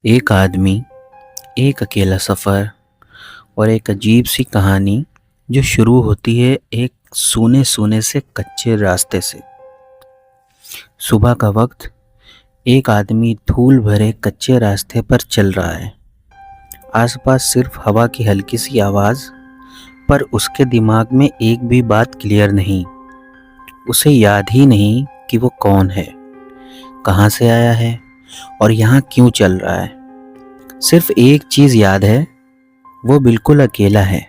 एक आदमी, एक अकेला सफ़र और एक अजीब सी कहानी जो शुरू होती है एक सूने सूने से कच्चे रास्ते से। सुबह का वक्त, एक आदमी धूल भरे कच्चे रास्ते पर चल रहा है। आसपास सिर्फ हवा की हल्की सी आवाज़, पर उसके दिमाग में एक भी बात क्लियर नहीं। उसे याद ही नहीं कि वो कौन है, कहाँ से आया है और यहाँ क्यों चल रहा है। सिर्फ एक चीज़ याद है, वो बिल्कुल अकेला है।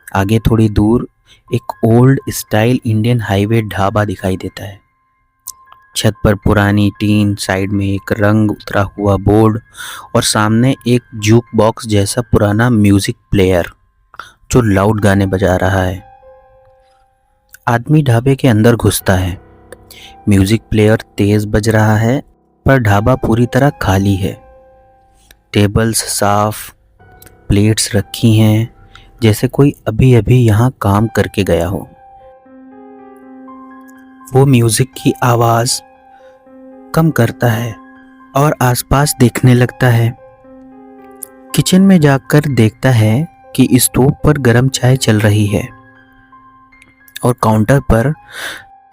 आगे थोड़ी दूर एक old style Indian highway dhaba दिखाई देता है। छत पर पुरानी टीन, साइड में एक रंग उतरा हुआ बोर्ड और सामने एक जूक बॉक्स जैसा पुराना म्यूजिक प्लेयर जो लाउड गाने बजा रहा है। आदमी ढाबे के अंदर घुसता है। म्यूजिक प्लेयर तेज बज रहा है, पर ढाबा पूरी तरह खाली है। टेबल्स साफ, प्लेट्स रखी हैं, जैसे कोई अभी अभी यहाँ काम करके गया हो। वो म्यूजिक की आवाज़ कम करता है और आसपास देखने लगता है। किचन में जाकर देखता है कि स्टोव पर गर्म चाय चल रही है और काउंटर पर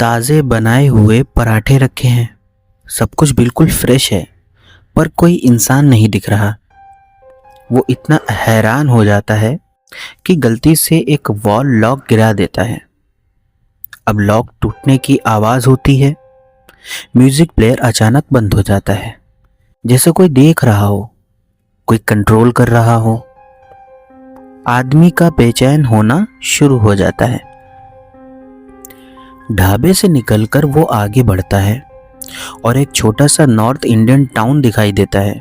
ताज़े बनाए हुए पराठे रखे हैं। सब कुछ बिल्कुल फ्रेश है, पर कोई इंसान नहीं दिख रहा। वो इतना हैरान हो जाता है कि गलती से एक वॉल लॉक गिरा देता है। अब लॉक टूटने की आवाज़ होती है। म्यूजिक प्लेयर अचानक बंद हो जाता है, जैसे कोई देख रहा हो, कोई कंट्रोल कर रहा हो। आदमी का बेचैन होना शुरू हो जाता है। ढाबे से निकलकर वो आगे बढ़ता है और एक छोटा सा नॉर्थ इंडियन टाउन दिखाई देता है।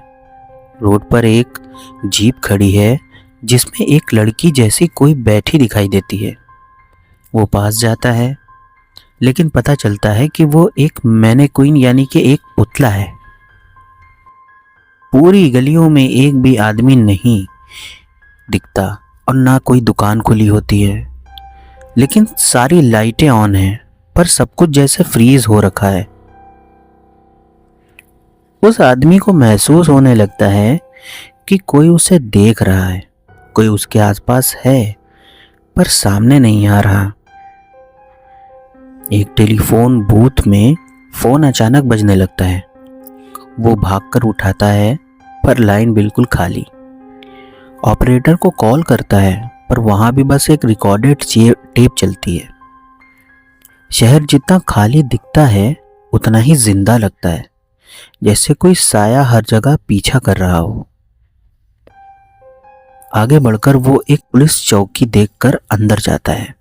रोड पर एक जीप खड़ी है जिसमें एक लड़की जैसी कोई बैठी दिखाई देती है। वो पास जाता है, लेकिन पता चलता है कि वो एक मैनेक्विन यानी कि एक पुतला है। पूरी गलियों में एक भी आदमी नहीं दिखता और ना कोई दुकान खुली होती है, लेकिन सारी लाइटें ऑन हैं, पर सब कुछ जैसे फ्रीज हो रखा है। उस आदमी को महसूस होने लगता है कि कोई उसे देख रहा है, कोई उसके आसपास है, पर सामने नहीं आ रहा। एक टेलीफोन बूथ में फोन अचानक बजने लगता है। वो भागकर उठाता है, पर लाइन बिल्कुल खाली। ऑपरेटर को कॉल करता है, पर वहां भी बस एक रिकॉर्डेड टेप चलती है। शहर जितना खाली दिखता है, उतना ही जिंदा लगता है, जैसे कोई साया हर जगह पीछा कर रहा हो। आगे बढ़कर वो एक पुलिस चौकी देखकर अंदर जाता है।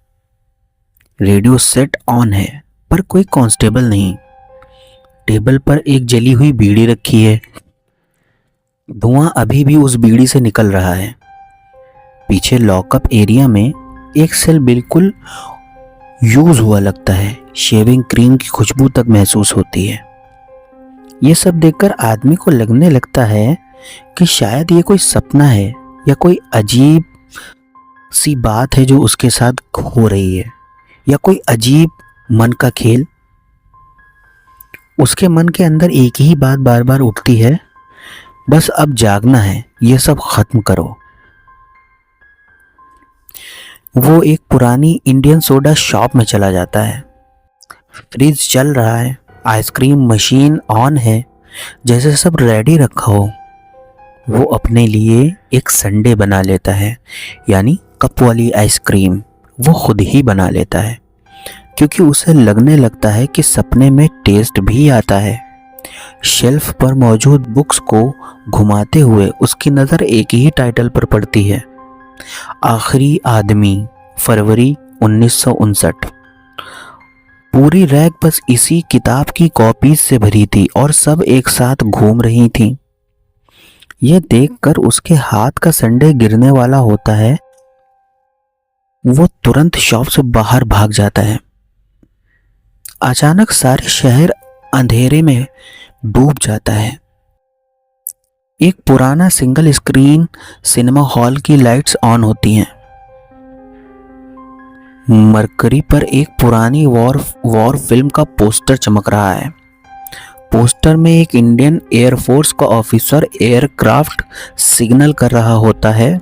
रेडियो सेट ऑन है, पर कोई कांस्टेबल नहीं। टेबल पर एक जली हुई बीड़ी रखी है। धुआं अभी भी उस बीड़ी से निकल रहा है। पीछे लॉकअप एरिया में एक सेल बिल्कुल यूज हुआ लगता है। शेविंग क्रीम की खुशबू तक महसूस होती है। ये सब देखकर आदमी को लगने लगता है कि शायद ये कोई सपना है या कोई अजीब सी बात है जो उसके साथ हो रही है, या कोई अजीब मन का खेल। उसके मन के अंदर एक ही बात बार बार उठती है, बस अब जागना है, ये सब खत्म करो। वो एक पुरानी इंडियन सोडा शॉप में चला जाता है। फ्रिज चल रहा है, आइसक्रीम मशीन ऑन है, जैसे सब रेडी रखा हो। वो अपने लिए एक संडे बना लेता है, यानी कप वाली आइसक्रीम वो खुद ही बना लेता है, क्योंकि उसे लगने लगता है कि सपने में टेस्ट भी आता है। शेल्फ पर मौजूद बुक्स को घुमाते हुए उसकी नज़र एक ही टाइटल पर पड़ती है, आखिरी आदमी, फरवरी 1959। पूरी रैक बस इसी किताब की कॉपीज से भरी थी और सब एक साथ घूम रही थीं। यह देखकर उसके हाथ का संडे गिरने वाला होता है। वो तुरंत शॉप से बाहर भाग जाता है। अचानक सारे शहर अंधेरे में डूब जाता है। एक पुराना सिंगल स्क्रीन सिनेमा हॉल की लाइट्स ऑन होती हैं। मरकरी पर एक पुरानी वॉर फिल्म का पोस्टर चमक रहा है। पोस्टर में एक इंडियन एयरफोर्स का ऑफिसर एयरक्राफ्ट सिग्नल कर रहा होता है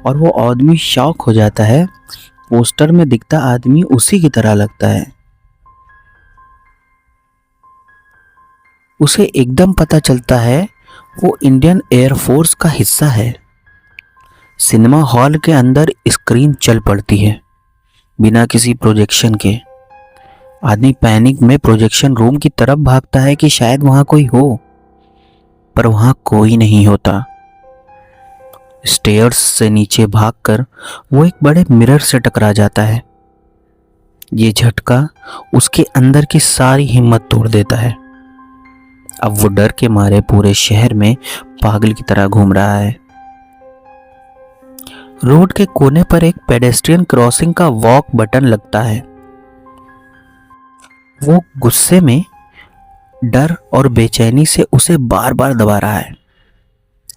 और वो आदमी शॉक हो जाता है। पोस्टर में दिखता आदमी उसी की तरह लगता है। उसे एकदम पता चलता है वो इंडियन एयरफोर्स का हिस्सा है। सिनेमा हॉल के अंदर स्क्रीन चल पड़ती है बिना किसी प्रोजेक्शन के। आदमी पैनिक में प्रोजेक्शन रूम की तरफ भागता है कि शायद वहां कोई हो, पर वहां कोई नहीं होता। स्टेयर्स से नीचे भागकर वो एक बड़े मिरर से टकरा जाता है। ये झटका उसके अंदर की सारी हिम्मत तोड़ देता है। अब वो डर के मारे पूरे शहर में पागल की तरह घूम रहा है। रोड के कोने पर एक पेडेस्ट्रियन क्रॉसिंग का वॉक बटन लगता है। वो गुस्से में, डर और बेचैनी से उसे बार बार दबा रहा है,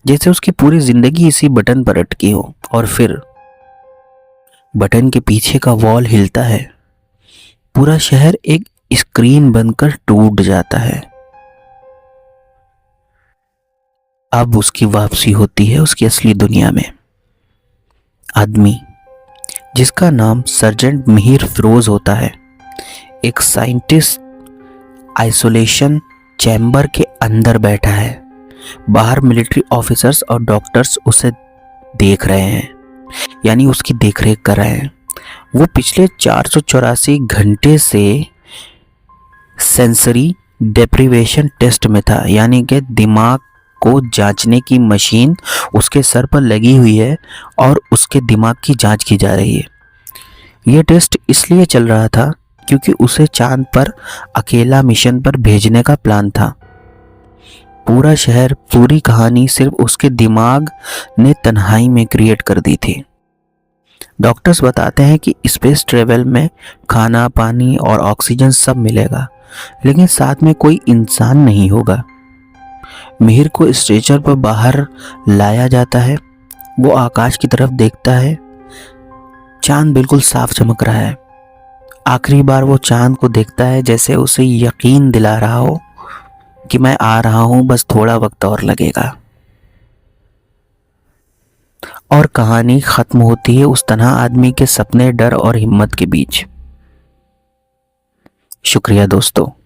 जैसे उसकी पूरी जिंदगी इसी बटन पर अटकी हो। और फिर बटन के पीछे का वॉल हिलता है। पूरा शहर एक स्क्रीन बनकर टूट जाता है। अब उसकी वापसी होती है उसकी असली दुनिया में। आदमी जिसका नाम सर्जेंट मिहिर फिरोज होता है, एक साइंटिस्ट आइसोलेशन चैम्बर के अंदर बैठा है। बाहर मिलिट्री ऑफिसर्स और डॉक्टर्स उसे देख रहे हैं, यानी उसकी देखरेख कर रहे हैं। वो पिछले 484 घंटे से सेंसरी डेप्रिवेशन टेस्ट में था, यानी कि दिमाग को जांचने की मशीन उसके सर पर लगी हुई है और उसके दिमाग की जांच की जा रही है। यह टेस्ट इसलिए चल रहा था क्योंकि उसे चांद पर अकेला मिशन पर भेजने का प्लान था। पूरा शहर, पूरी कहानी सिर्फ उसके दिमाग ने तन्हाई में क्रिएट कर दी थी। डॉक्टर्स बताते हैं कि स्पेस ट्रेवल में खाना, पानी और ऑक्सीजन सब मिलेगा, लेकिन साथ में कोई इंसान नहीं होगा। मिहिर को स्ट्रेचर पर बाहर लाया जाता है। वो आकाश की तरफ देखता है। चांद बिल्कुल साफ चमक रहा है। आखिरी बार वो चांद को देखता है, जैसे उसे यकीन दिला रहा हो कि मैं आ रहा हूं, बस थोड़ा वक्त और लगेगा। और कहानी खत्म होती है उस तन्हा आदमी के सपने, डर और हिम्मत के बीच। शुक्रिया दोस्तों।